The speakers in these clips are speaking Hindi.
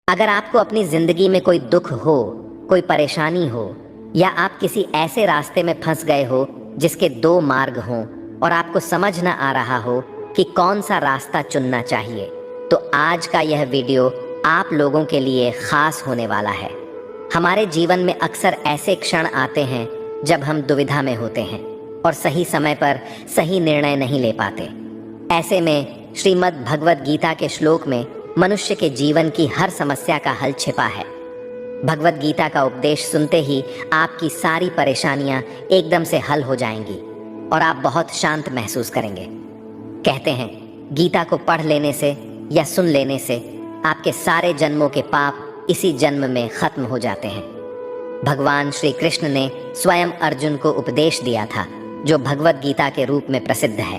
अगर आपको अपनी जिंदगी में कोई दुख हो, कोई परेशानी हो, या आप किसी ऐसे रास्ते में फंस गए हो जिसके दो मार्ग हों और आपको समझ ना आ रहा हो कि कौन सा रास्ता चुनना चाहिए, तो आज का यह वीडियो आप लोगों के लिए खास होने वाला है। हमारे जीवन में अक्सर ऐसे क्षण आते हैं जब हम दुविधा में होते हैं और सही समय पर सही निर्णय नहीं ले पाते। ऐसे में श्रीमद् भगवद गीता के श्लोक में मनुष्य के जीवन की हर समस्या का हल छिपा है। भगवद गीता का उपदेश सुनते ही आपकी सारी परेशानियां एकदम से हल हो जाएंगी और आप बहुत शांत महसूस करेंगे। कहते हैं गीता को पढ़ लेने से या सुन लेने से आपके सारे जन्मों के पाप इसी जन्म में खत्म हो जाते हैं। भगवान श्री कृष्ण ने स्वयं अर्जुन को उपदेश दिया था, जो भगवद गीता के रूप में प्रसिद्ध है।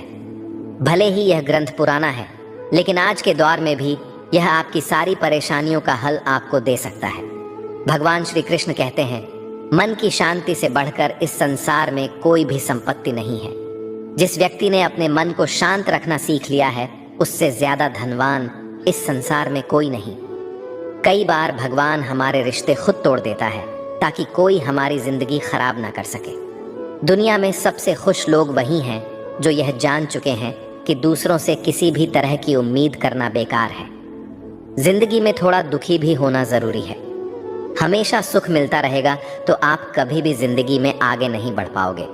भले ही यह ग्रंथ पुराना है, लेकिन आज के दौर में भी यह आपकी सारी परेशानियों का हल आपको दे सकता है। भगवान श्री कृष्ण कहते हैं, मन की शांति से बढ़कर इस संसार में कोई भी संपत्ति नहीं है। जिस व्यक्ति ने अपने मन को शांत रखना सीख लिया है, उससे ज्यादा धनवान इस संसार में कोई नहीं। कई बार भगवान हमारे रिश्ते खुद तोड़ देता है ताकि कोई हमारी जिंदगी खराब ना कर सके। दुनिया में सबसे खुश लोग वही हैं जो यह जान चुके हैं कि दूसरों से किसी भी तरह की उम्मीद करना बेकार है। जिंदगी में थोड़ा दुखी भी होना जरूरी है। हमेशा सुख मिलता रहेगा तो आप कभी भी जिंदगी में आगे नहीं बढ़ पाओगे।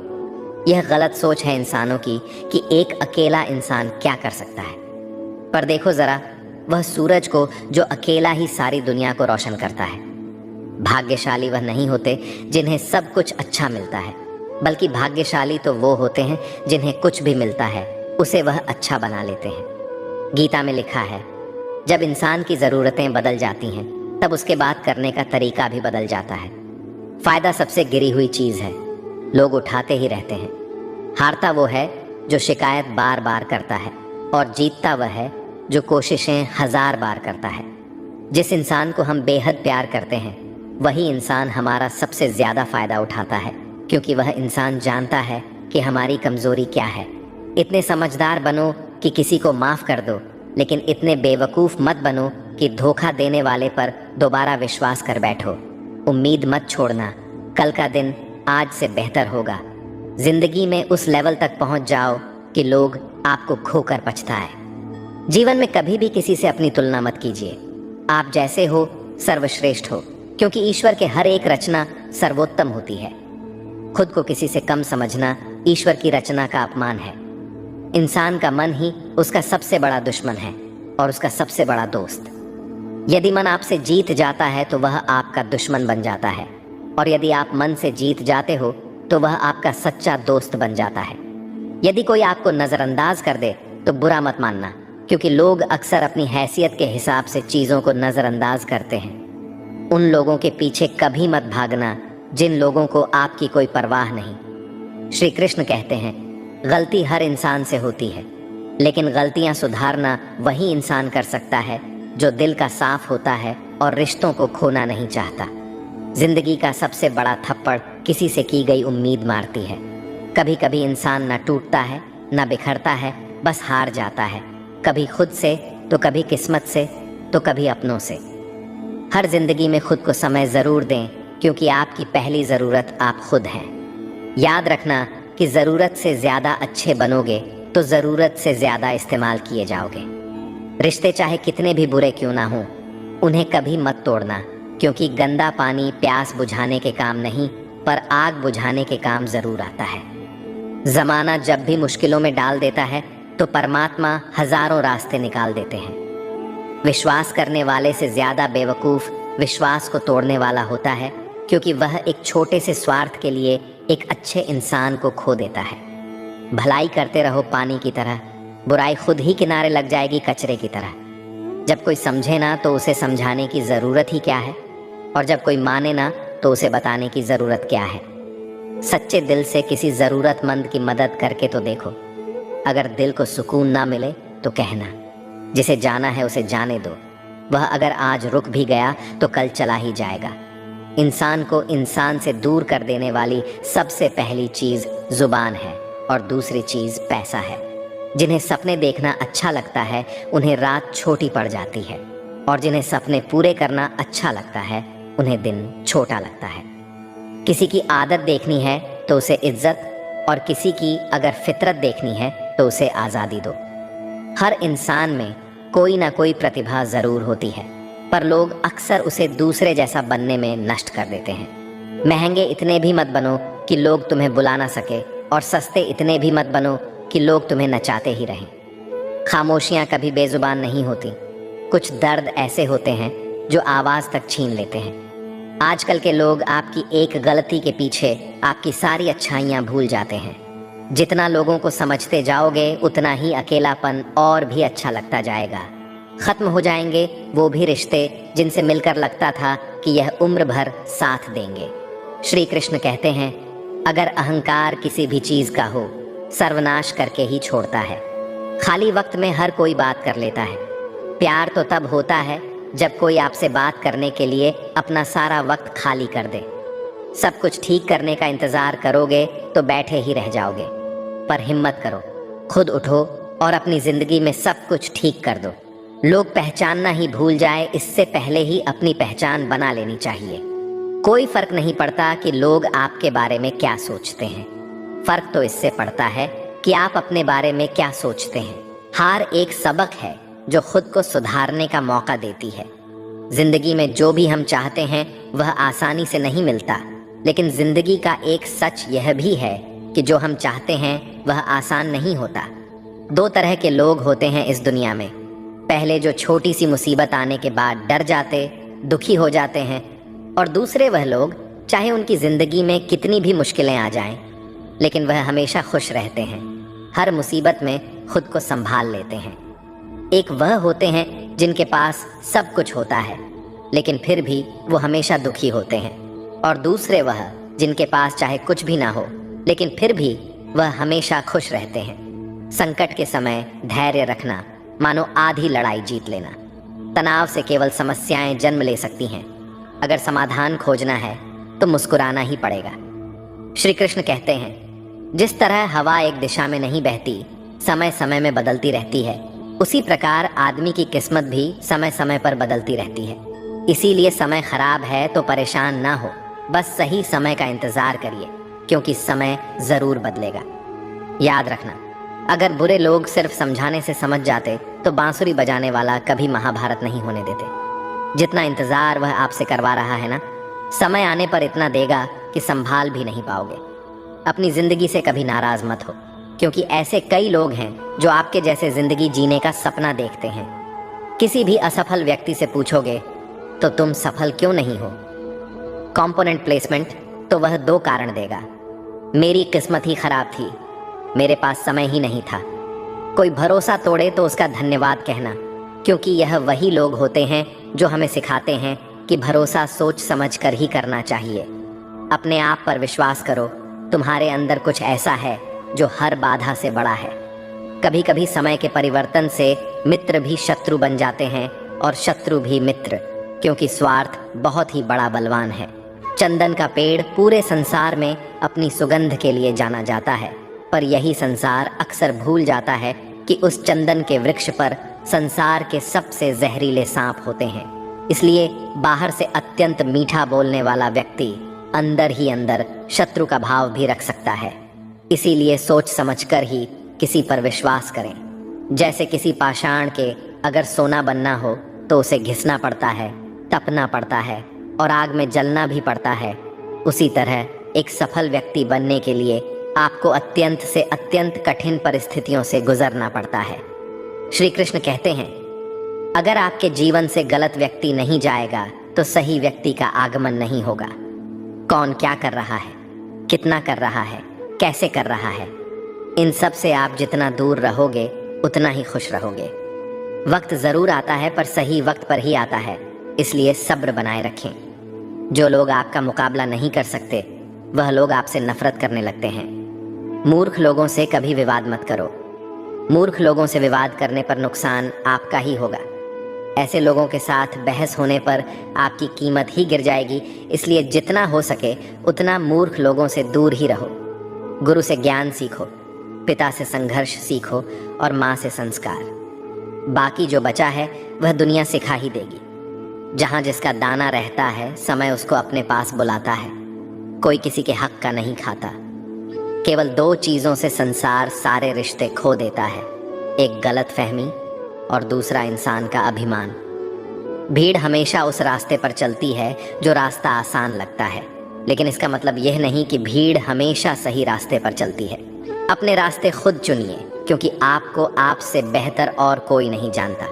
यह गलत सोच है इंसानों की कि एक अकेला इंसान क्या कर सकता है। पर देखो जरा, वह सूरज को जो अकेला ही सारी दुनिया को रोशन करता है। भाग्यशाली वह नहीं होते जिन्हें सब कुछ अच्छा मिलता है, बल्कि भाग्यशाली तो वो होते हैं जिन्हें कुछ भी मिलता है उसे वह अच्छा बना लेते हैं। गीता में लिखा है, जब इंसान की ज़रूरतें बदल जाती हैं तब उसके बात करने का तरीका भी बदल जाता है। फ़ायदा सबसे गिरी हुई चीज़ है, लोग उठाते ही रहते हैं। हारता वो है जो शिकायत बार बार करता है और जीतता वह है जो कोशिशें 1000 बार करता है। जिस इंसान को हम बेहद प्यार करते हैं वही इंसान हमारा सबसे ज़्यादा फ़ायदा उठाता है, क्योंकि वह इंसान जानता है कि हमारी कमज़ोरी क्या है। इतने समझदार बनो कि किसी को माफ़ कर दो, लेकिन इतने बेवकूफ़ मत बनो कि धोखा देने वाले पर दोबारा विश्वास कर बैठो। उम्मीद मत छोड़ना, कल का दिन आज से बेहतर होगा। जिंदगी में उस लेवल तक पहुंच जाओ कि लोग आपको खोकर पछताए। जीवन में कभी भी किसी से अपनी तुलना मत कीजिए। आप जैसे हो सर्वश्रेष्ठ हो, क्योंकि ईश्वर के हर एक रचना सर्वोत्तम होती है। खुद को किसी से कम समझना ईश्वर की रचना का अपमान है। इंसान का मन ही उसका सबसे बड़ा दुश्मन है और उसका सबसे बड़ा दोस्त। यदि मन आपसे जीत जाता है तो वह आपका दुश्मन बन जाता है, और यदि आप मन से जीत जाते हो तो वह आपका सच्चा दोस्त बन जाता है। यदि कोई आपको नज़रअंदाज कर दे तो बुरा मत मानना, क्योंकि लोग अक्सर अपनी हैसियत के हिसाब से चीज़ों को नज़रअंदाज करते हैं। उन लोगों के पीछे कभी मत भागना जिन लोगों को आपकी कोई परवाह नहीं। श्री कृष्ण कहते हैं, गलती हर इंसान से होती है, लेकिन गलतियां सुधारना वही इंसान कर सकता है जो दिल का साफ होता है और रिश्तों को खोना नहीं चाहता। जिंदगी का सबसे बड़ा थप्पड़ किसी से की गई उम्मीद मारती है। कभी कभी इंसान न टूटता है न बिखरता है, बस हार जाता है, कभी खुद से तो कभी किस्मत से तो कभी अपनों से। हर जिंदगी में खुद को समय ज़रूर दें, क्योंकि आपकी पहली ज़रूरत आप खुद हैं। याद रखना कि ज़रूरत से ज़्यादा अच्छे बनोगे तो ज़रूरत से ज़्यादा इस्तेमाल किए जाओगे। रिश्ते चाहे कितने भी बुरे क्यों ना हों, उन्हें कभी मत तोड़ना, क्योंकि गंदा पानी प्यास बुझाने के काम नहीं, पर आग बुझाने के काम ज़रूर आता है। ज़माना जब भी मुश्किलों में डाल देता है तो परमात्मा हज़ारों रास्ते निकाल देते हैं। विश्वास करने वाले से ज़्यादा बेवकूफ़ विश्वास को तोड़ने वाला होता है, क्योंकि वह एक छोटे से स्वार्थ के लिए एक अच्छे इंसान को खो देता है। भलाई करते रहो पानी की तरह, बुराई खुद ही किनारे लग जाएगी कचरे की तरह। जब कोई समझे ना तो उसे समझाने की ज़रूरत ही क्या है, और जब कोई माने ना तो उसे बताने की ज़रूरत क्या है। सच्चे दिल से किसी ज़रूरतमंद की मदद करके तो देखो। अगर दिल को सुकून ना मिले तो कहना, जिसे जाना है उसे जाने दो। वह अगर आज रुक भी गया तो कल चला ही जाएगा। इंसान को इंसान से दूर कर देने वाली सबसे पहली चीज़ जुबान है और दूसरी चीज़ पैसा है। जिन्हें सपने देखना अच्छा लगता है उन्हें रात छोटी पड़ जाती है। और जिन्हें सपने पूरे करना अच्छा लगता है उन्हें दिन छोटा लगता है। किसी की आदत देखनी है तो उसे इज्जत, और किसी की अगर फितरत देखनी है तो उसे आज़ादी दो। हर इंसान में कोई ना कोई प्रतिभा ज़रूर होती है, पर लोग अक्सर उसे दूसरे जैसा बनने में नष्ट कर देते हैं। महंगे इतने भी मत बनो कि लोग तुम्हें बुला ना सके, और सस्ते इतने भी मत बनो कि लोग तुम्हें नचाते ही रहें। खामोशियाँ कभी बेजुबान नहीं होती। कुछ दर्द ऐसे होते हैं जो आवाज़ तक छीन लेते हैं। आजकल के लोग आपकी एक गलती के पीछे आपकी सारी अच्छाइयाँ भूल जाते हैं। जितना लोगों को समझते जाओगे उतना ही अकेलापन और भी अच्छा लगता जाएगा। खत्म हो जाएंगे वो भी रिश्ते जिनसे मिलकर लगता था कि यह उम्र भर साथ देंगे। श्री कृष्ण कहते हैं, अगर अहंकार किसी भी चीज का हो, सर्वनाश करके ही छोड़ता है। खाली वक्त में हर कोई बात कर लेता है। प्यार तो तब होता है जब कोई आपसे बात करने के लिए अपना सारा वक्त खाली कर दे। सब कुछ ठीक करने का इंतजार करोगे तो बैठे ही रह जाओगे। पर हिम्मत करो, खुद उठो और अपनी जिंदगी में सब कुछ ठीक कर दो। लोग पहचानना ही भूल जाए इससे पहले ही अपनी पहचान बना लेनी चाहिए। कोई फर्क नहीं पड़ता कि लोग आपके बारे में क्या सोचते हैं, फर्क तो इससे पड़ता है कि आप अपने बारे में क्या सोचते हैं। हार एक सबक है जो खुद को सुधारने का मौका देती है। जिंदगी में जो भी हम चाहते हैं वह आसानी से नहीं मिलता, लेकिन जिंदगी का एक सच यह भी है कि जो हम चाहते हैं वह आसान नहीं होता। दो तरह के लोग होते हैं इस दुनिया में। पहले जो छोटी सी मुसीबत आने के बाद डर जाते, दुखी हो जाते हैं, और दूसरे वह लोग चाहे उनकी ज़िंदगी में कितनी भी मुश्किलें आ जाएं, लेकिन वह हमेशा खुश रहते हैं, हर मुसीबत में खुद को संभाल लेते हैं। एक वह होते हैं जिनके पास सब कुछ होता है लेकिन फिर भी वो हमेशा दुखी होते हैं, और दूसरे वह जिनके पास चाहे कुछ भी ना हो लेकिन फिर भी वह हमेशा खुश रहते हैं। संकट के समय धैर्य रखना मानो आधी लड़ाई जीत लेना। तनाव से केवल समस्याएं जन्म ले सकती हैं। अगर समाधान खोजना है तो मुस्कुराना ही पड़ेगा। श्री कृष्ण कहते हैं, जिस तरह हवा एक दिशा में नहीं बहती, समय समय में बदलती रहती है, उसी प्रकार आदमी की किस्मत भी समय समय पर बदलती रहती है। इसीलिए समय खराब है तो परेशान ना हो, बस सही समय का इंतजार करिए, क्योंकि समय जरूर बदलेगा। याद रखना, अगर बुरे लोग सिर्फ समझाने से समझ जाते तो बांसुरी बजाने वाला कभी महाभारत नहीं होने देते। जितना इंतजार वह आपसे करवा रहा है ना, समय आने पर इतना देगा कि संभाल भी नहीं पाओगे। अपनी जिंदगी से कभी नाराज मत हो, क्योंकि ऐसे कई लोग हैं जो आपके जैसे जिंदगी जीने का सपना देखते हैं। किसी भी असफल व्यक्ति से पूछोगे तो तुम सफल क्यों नहीं हो, कंपोनेंट प्लेसमेंट, तो वह दो कारण देगा। मेरी किस्मत ही खराब थी, मेरे पास समय ही नहीं था। कोई भरोसा तोड़े तो उसका धन्यवाद कहना, क्योंकि यह वही लोग होते हैं जो हमें सिखाते हैं कि भरोसा सोच समझ कर ही करना चाहिए। अपने आप पर विश्वास करो, तुम्हारे अंदर कुछ ऐसा है जो हर बाधा से बड़ा है। कभी कभी समय के परिवर्तन से मित्र भी शत्रु बन जाते हैं और शत्रु भी मित्र, क्योंकि स्वार्थ बहुत ही बड़ा बलवान है। चंदन का पेड़ पूरे संसार में अपनी सुगंध के लिए जाना जाता है, पर यही संसार अक्सर भूल जाता है कि उस चंदन के वृक्ष पर संसार के सबसे जहरीले सांप होते हैं। इसलिए बाहर से अत्यंत मीठा बोलने वाला व्यक्ति अंदर ही अंदर शत्रु का भाव भी रख सकता है। इसीलिए सोच समझकर ही किसी पर विश्वास करें। जैसे किसी पाषाण के अगर सोना बनना हो तो उसे घिसना पड़ता है, तपना पड़ता है और आग में जलना भी पड़ता है, उसी तरह एक सफल व्यक्ति बनने के लिए आपको अत्यंत से अत्यंत कठिन परिस्थितियों से गुजरना पड़ता है। श्री कृष्ण कहते हैं, अगर आपके जीवन से गलत व्यक्ति नहीं जाएगा तो सही व्यक्ति का आगमन नहीं होगा। कौन क्या कर रहा है, कितना कर रहा है, कैसे कर रहा है, इन सब से आप जितना दूर रहोगे उतना ही खुश रहोगे। वक्त जरूर आता है पर सही वक्त पर ही आता है, इसलिए सब्र बनाए रखें। जो लोग आपका मुकाबला नहीं कर सकते वह लोग आपसे नफरत करने लगते हैं। मूर्ख लोगों से कभी विवाद मत करो। मूर्ख लोगों से विवाद करने पर नुकसान आपका ही होगा। ऐसे लोगों के साथ बहस होने पर आपकी कीमत ही गिर जाएगी, इसलिए जितना हो सके उतना मूर्ख लोगों से दूर ही रहो। गुरु से ज्ञान सीखो, पिता से संघर्ष सीखो और माँ से संस्कार। बाकी जो बचा है वह दुनिया सिखा ही देगी। जहाँ जिसका दाना रहता है समय उसको अपने पास बुलाता है। कोई किसी के हक का नहीं खाता। केवल दो चीज़ों से संसार सारे रिश्ते खो देता है, एक गलत फहमी और दूसरा इंसान का अभिमान। भीड़ हमेशा उस रास्ते पर चलती है जो रास्ता आसान लगता है, लेकिन इसका मतलब यह नहीं कि भीड़ हमेशा सही रास्ते पर चलती है। अपने रास्ते खुद चुनिए, क्योंकि आपको आपसे बेहतर और कोई नहीं जानता।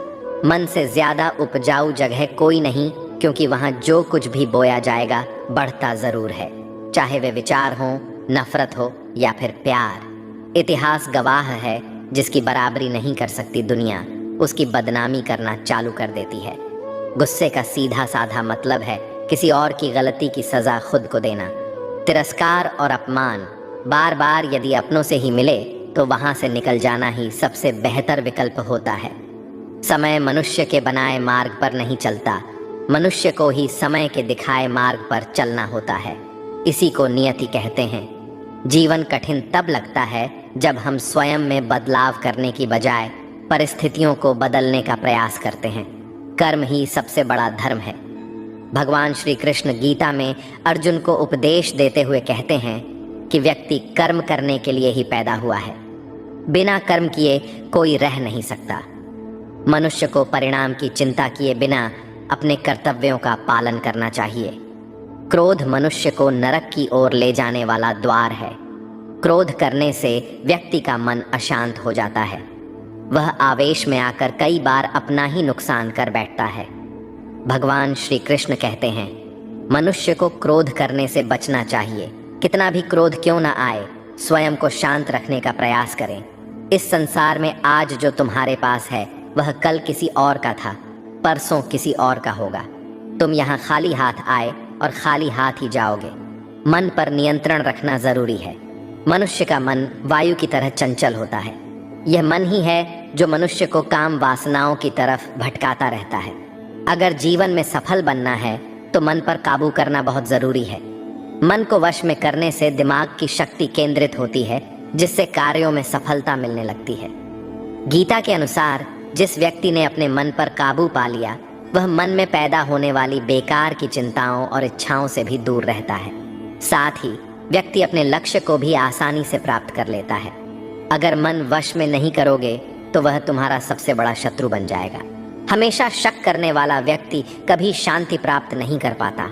मन से ज्यादा उपजाऊ जगह कोई नहीं, क्योंकि वहाँ जो कुछ भी बोया जाएगा बढ़ता जरूर है, चाहे वे विचार हो, नफरत हो या फिर प्यार। इतिहास गवाह है, जिसकी बराबरी नहीं कर सकती दुनिया, उसकी बदनामी करना चालू कर देती है। गुस्से का सीधा साधा मतलब है किसी और की गलती की सजा खुद को देना। तिरस्कार और अपमान बार बार यदि अपनों से ही मिले तो वहां से निकल जाना ही सबसे बेहतर विकल्प होता है। समय मनुष्य के बनाए मार्ग पर नहीं चलता, मनुष्य को ही समय के दिखाए मार्ग पर चलना होता है। इसी को नियति कहते हैं। जीवन कठिन तब लगता है जब हम स्वयं में बदलाव करने की बजाय परिस्थितियों को बदलने का प्रयास करते हैं। कर्म ही सबसे बड़ा धर्म है। भगवान श्री कृष्ण गीता में अर्जुन को उपदेश देते हुए कहते हैं कि व्यक्ति कर्म करने के लिए ही पैदा हुआ है। बिना कर्म किए कोई रह नहीं सकता। मनुष्य को परिणाम की चिंता किए बिना अपने कर्तव्यों का पालन करना चाहिए। क्रोध मनुष्य को नरक की ओर ले जाने वाला द्वार है। क्रोध करने से व्यक्ति का मन अशांत हो जाता है। वह आवेश में आकर कई बार अपना ही नुकसान कर बैठता है। भगवान श्री कृष्ण कहते हैं, मनुष्य को क्रोध करने से बचना चाहिए। कितना भी क्रोध क्यों न आए, स्वयं को शांत रखने का प्रयास करें। इस संसार में आज जो तुम्हारे पास है वह कल किसी और का था, परसों किसी और का होगा। तुम यहाँ खाली हाथ आए और खाली हाथ ही जाओगे। मन पर नियंत्रण रखना जरूरी है। मनुष्य का मन वायु की तरह चंचल होता है। यह मन ही है जो मनुष्य को काम वासनाओं की तरफ भटकाता रहता है। अगर जीवन में सफल बनना है तो मन पर काबू करना बहुत जरूरी है। मन को वश में करने से दिमाग की शक्ति केंद्रित होती है, जिससे कार्यों में सफलता मिलने लगती है। गीता के अनुसार जिस व्यक्ति ने अपने मन पर काबू पा लिया, वह मन में पैदा होने वाली बेकार की चिंताओं और इच्छाओं से भी दूर रहता है। साथ ही व्यक्ति अपने लक्ष्य को भी आसानी से प्राप्त कर लेता है। अगर मन वश में नहीं करोगे तो वह तुम्हारा सबसे बड़ा शत्रु बन जाएगा। हमेशा शक करने वाला व्यक्ति कभी शांति प्राप्त नहीं कर पाता,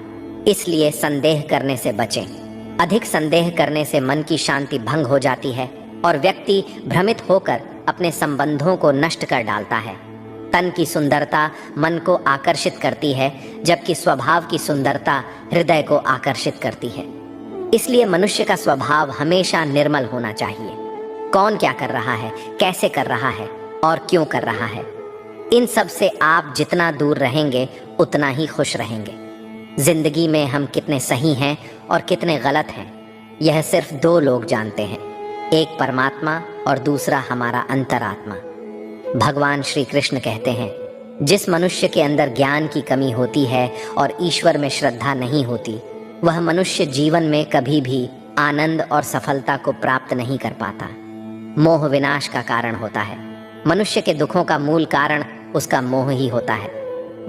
इसलिए संदेह करने से बचें। अधिक संदेह करने से मन की शांति भंग हो जाती है और व्यक्ति भ्रमित होकर अपने संबंधों को नष्ट कर डालता है। तन की सुंदरता मन को आकर्षित करती है, जबकि स्वभाव की सुंदरता हृदय को आकर्षित करती है। इसलिए मनुष्य का स्वभाव हमेशा निर्मल होना चाहिए। कौन क्या कर रहा है, कैसे कर रहा है और क्यों कर रहा है, इन सब से आप जितना दूर रहेंगे उतना ही खुश रहेंगे। जिंदगी में हम कितने सही हैं और कितने गलत हैं, यह सिर्फ दो लोग जानते हैं, एक परमात्मा और दूसरा हमारा अंतरात्मा। भगवान श्री कृष्ण कहते हैं, जिस मनुष्य के अंदर ज्ञान की कमी होती है और ईश्वर में श्रद्धा नहीं होती, वह मनुष्य जीवन में कभी भी आनंद और सफलता को प्राप्त नहीं कर पाता। मोह विनाश का कारण होता है। मनुष्य के दुखों का मूल कारण उसका मोह ही होता है।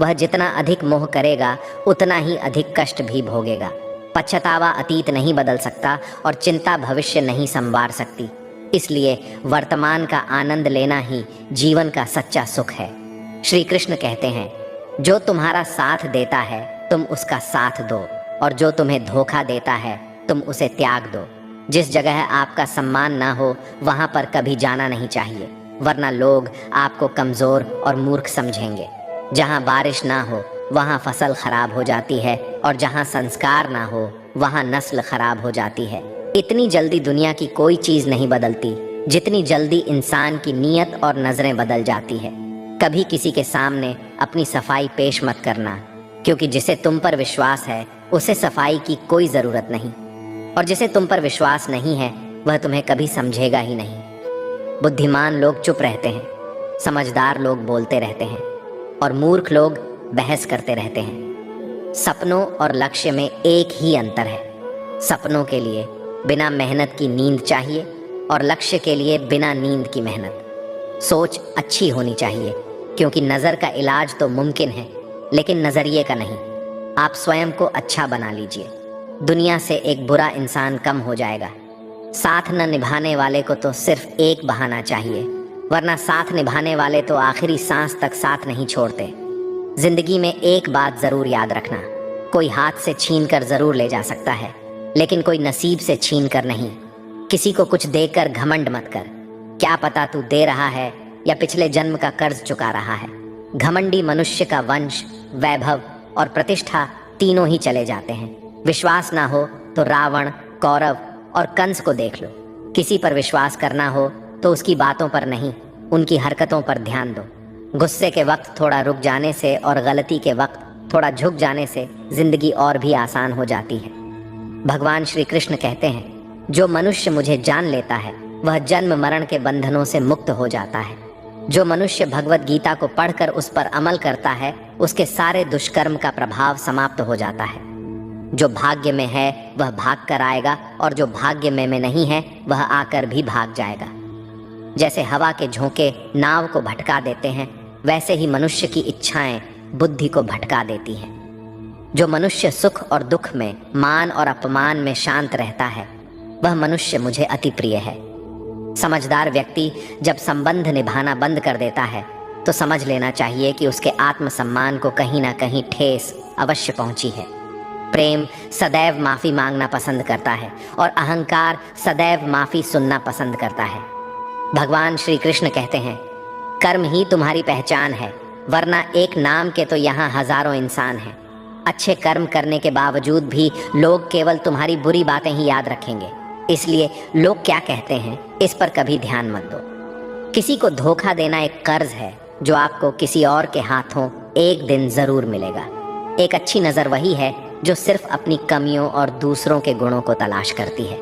वह जितना अधिक मोह करेगा उतना ही अधिक कष्ट भी भोगेगा। पछतावा अतीत नहीं बदल सकता और चिंता भविष्य नहीं संवार सकती। इसलिए वर्तमान का आनंद लेना ही जीवन का सच्चा सुख है। श्री कृष्ण कहते हैं, जो तुम्हारा साथ देता है तुम उसका साथ दो, और जो तुम्हें धोखा देता है तुम उसे त्याग दो। जिस जगह आपका सम्मान ना हो वहां पर कभी जाना नहीं चाहिए, वरना लोग आपको कमजोर और मूर्ख समझेंगे। जहां बारिश ना हो वहां फसल खराब हो जाती है, और जहां संस्कार ना हो वहां नस्ल खराब हो जाती है। इतनी जल्दी दुनिया की कोई चीज नहीं बदलती जितनी जल्दी इंसान की नीयत और नजरें बदल जाती है। कभी किसी के सामने अपनी सफाई पेश मत करना, क्योंकि जिसे तुम पर विश्वास है उसे सफाई की कोई जरूरत नहीं, और जिसे तुम पर विश्वास नहीं है वह तुम्हें कभी समझेगा ही नहीं। बुद्धिमान लोग चुप रहते हैं, समझदार लोग बोलते रहते हैं, और मूर्ख लोग बहस करते रहते हैं। सपनों और लक्ष्य में एक ही अंतर है। सपनों के लिए बिना मेहनत की नींद चाहिए और लक्ष्य के लिए बिना नींद की मेहनत। सोच अच्छी होनी चाहिए, क्योंकि नज़र का इलाज तो मुमकिन है, लेकिन नज़रिए का नहीं। आप स्वयं को अच्छा बना लीजिए, दुनिया से एक बुरा इंसान कम हो जाएगा। साथ न निभाने वाले को तो सिर्फ एक बहाना चाहिए, वरना साथ निभाने वाले तो आखिरी सांस तक साथ नहीं छोड़ते। जिंदगी में एक बात जरूर याद रखना, कोई हाथ से छीन कर जरूर ले जा सकता है, लेकिन कोई नसीब से छीन कर नहीं। किसी को कुछ देकर घमंड मत कर, क्या पता तू दे रहा है या पिछले जन्म का कर्ज चुका रहा है। घमंडी मनुष्य का वंश, वैभव और प्रतिष्ठा तीनों ही चले जाते हैं। विश्वास ना हो तो रावण, कौरव और कंस को देख लो। किसी पर विश्वास करना हो तो उसकी बातों पर नहीं, उनकी हरकतों पर ध्यान दो। गुस्से के वक्त थोड़ा रुक जाने से और गलती के वक्त थोड़ा झुक जाने से जिंदगी और भी आसान हो जाती है। भगवान श्री कृष्ण कहते हैं, जो मनुष्य मुझे जान लेता है वह जन्म मरण के बंधनों से मुक्त हो जाता है। जो मनुष्य भगवत गीता को पढ़कर उस पर अमल करता है, उसके सारे दुष्कर्म का प्रभाव समाप्त हो जाता है। जो भाग्य में है वह भाग कर आएगा, और जो भाग्य में नहीं है वह आकर भी भाग जाएगा। जैसे हवा के झोंके नाव को भटका देते हैं, वैसे ही मनुष्य की इच्छाएं बुद्धि को भटका देती हैं। जो मनुष्य सुख और दुख में, मान और अपमान में शांत रहता है, वह मनुष्य मुझे अति प्रिय है। समझदार व्यक्ति जब संबंध निभाना बंद कर देता है तो समझ लेना चाहिए कि उसके आत्मसम्मान को कहीं ना कहीं ठेस अवश्य पहुंची है। प्रेम सदैव माफी मांगना पसंद करता है और अहंकार सदैव माफी सुनना पसंद करता है। भगवान श्री कृष्ण कहते हैं, कर्म ही तुम्हारी पहचान है, वरना एक नाम के तो यहाँ हजारों इंसान हैं। अच्छे कर्म करने के बावजूद भी लोग केवल तुम्हारी बुरी बातें ही याद रखेंगे, इसलिए लोग क्या कहते हैं इस पर कभी ध्यान मत दो। किसी को धोखा देना एक कर्ज है जो आपको किसी और के हाथों एक दिन जरूर मिलेगा। एक अच्छी नज़र वही है जो सिर्फ अपनी कमियों और दूसरों के गुणों को तलाश करती है।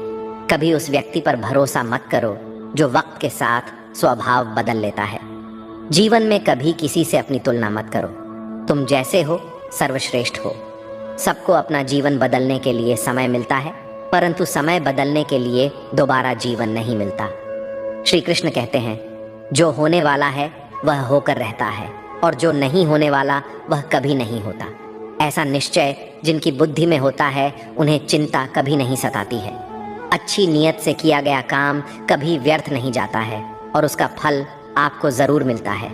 कभी उस व्यक्ति पर भरोसा मत करो जो वक्त के साथ स्वभाव बदल लेता है। जीवन में कभी किसी से अपनी तुलना मत करो। तुम जैसे हो सर्वश्रेष्ठ हो। सबको अपना जीवन बदलने के लिए समय मिलता है, परंतु समय बदलने के लिए दोबारा जीवन नहीं मिलता। श्री कृष्ण कहते हैं, जो होने वाला है वह होकर रहता है, और जो नहीं होने वाला वह कभी नहीं होता। ऐसा निश्चय जिनकी बुद्धि में होता है, उन्हें चिंता कभी नहीं सताती है। अच्छी नीयत से किया गया काम कभी व्यर्थ नहीं जाता है, और उसका फल आपको जरूर मिलता है।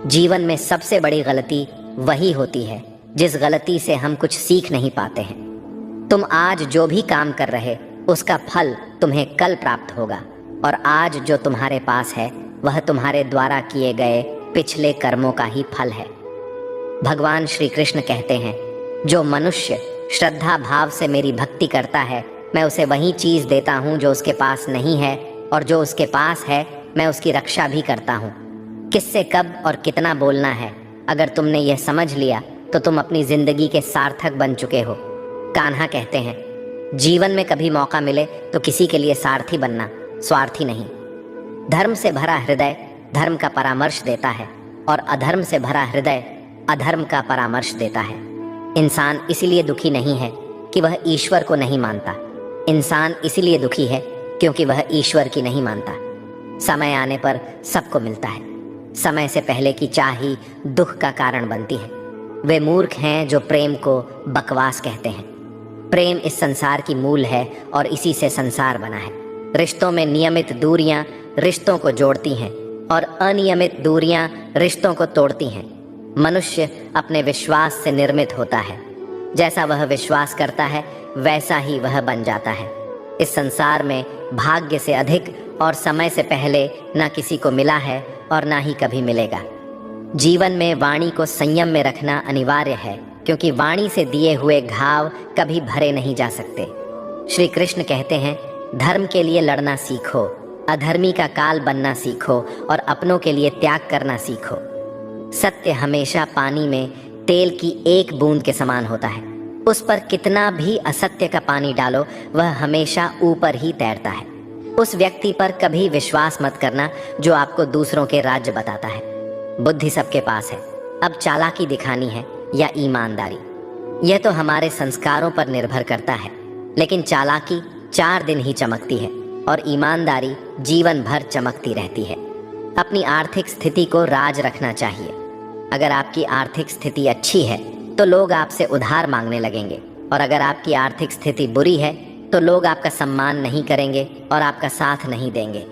जीवन में सबसे बड़ी गलती वही होती है जिस गलती से हम कुछ सीख नहीं पाते हैं। तुम आज जो भी काम कर रहे, उसका फल तुम्हें कल प्राप्त होगा, और आज जो तुम्हारे पास है वह तुम्हारे द्वारा किए गए पिछले कर्मों का ही फल है। भगवान श्री कृष्ण कहते हैं, जो मनुष्य श्रद्धा भाव से मेरी भक्ति करता है, मैं उसे वही चीज देता हूँ जो उसके पास नहीं है, और जो उसके पास है मैं उसकी रक्षा भी करता हूँ। किससे कब और कितना बोलना है, अगर तुमने यह समझ लिया तो तुम अपनी जिंदगी के सार्थक बन चुके हो। कान्हा कहते हैं, जीवन में कभी मौका मिले तो किसी के लिए सारथी बनना, स्वार्थी नहीं। धर्म से भरा हृदय धर्म का परामर्श देता है, और अधर्म से भरा हृदय अधर्म का परामर्श देता है। इंसान इसीलिए दुखी नहीं है कि वह ईश्वर को नहीं मानता। इंसान इसीलिए दुखी है क्योंकि वह ईश्वर की नहीं मानता। समय आने पर सबको मिलता है। समय से पहले की चाह ही दुख का कारण बनती है। वे मूर्ख हैं जो प्रेम को बकवास कहते हैं। प्रेम इस संसार की मूल है और इसी से संसार बना है। रिश्तों में नियमित दूरियां रिश्तों को जोड़ती हैं और अनियमित दूरियां रिश्तों को तोड़ती हैं। मनुष्य अपने विश्वास से निर्मित होता है। जैसा वह विश्वास करता है वैसा ही वह बन जाता है। इस संसार में भाग्य से अधिक और समय से पहले ना किसी को मिला है और ना ही कभी मिलेगा। जीवन में वाणी को संयम में रखना अनिवार्य है, क्योंकि वाणी से दिए हुए घाव कभी भरे नहीं जा सकते। श्री कृष्ण कहते हैं, धर्म के लिए लड़ना सीखो, अधर्मी का काल बनना सीखो और अपनों के लिए त्याग करना सीखो। सत्य हमेशा पानी में तेल की एक बूंद के समान होता है। उस पर कितना भी असत्य का पानी डालो, वह हमेशा ऊपर ही तैरता है। उस व्यक्ति पर कभी विश्वास मत करना जो आपको दूसरों के राज्य बताता है। बुद्धि सबके पास है, अब चालाकी दिखानी है या ईमानदारी, यह तो हमारे संस्कारों पर निर्भर करता है। लेकिन चालाकी 4 दिन ही चमकती है और ईमानदारी जीवन भर चमकती रहती है। अपनी आर्थिक स्थिति को राज रखना चाहिए। अगर आपकी आर्थिक स्थिति अच्छी है तो लोग आपसे उधार मांगने लगेंगे, और अगर आपकी आर्थिक स्थिति बुरी है तो लोग आपका सम्मान नहीं करेंगे और आपका साथ नहीं देंगे।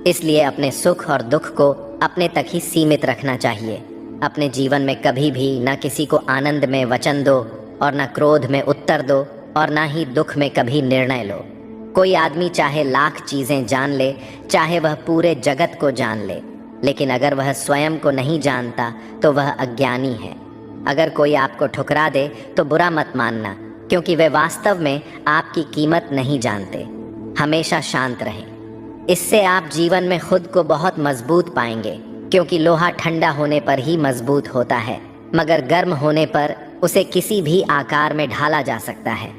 इसलिए अपने सुख और दुख को अपने तक ही सीमित रखना चाहिए। अपने जीवन में कभी भी न किसी को आनंद में वचन दो और न क्रोध में उत्तर दो और न ही दुख में कभी निर्णय लो। कोई आदमी चाहे लाख चीज़ें जान ले, चाहे वह पूरे जगत को जान ले, लेकिन अगर वह स्वयं को नहीं जानता तो वह अज्ञानी है। अगर कोई आपको ठुकरा दे तो बुरा मत मानना, क्योंकि वे वास्तव में आपकी कीमत नहीं जानते। हमेशा शांत रहें। इससे आप जीवन में खुद को बहुत मजबूत पाएंगे, क्योंकि लोहा ठंडा होने पर ही मजबूत होता है, मगर गर्म होने पर उसे किसी भी आकार में ढाला जा सकता है।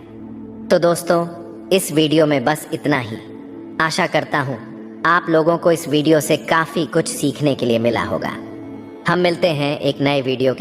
तो दोस्तों, इस वीडियो में बस इतना ही। आशा करता हूँ आप लोगों को इस वीडियो से काफ़ी कुछ सीखने के लिए मिला होगा। हम मिलते हैं एक नए वीडियो के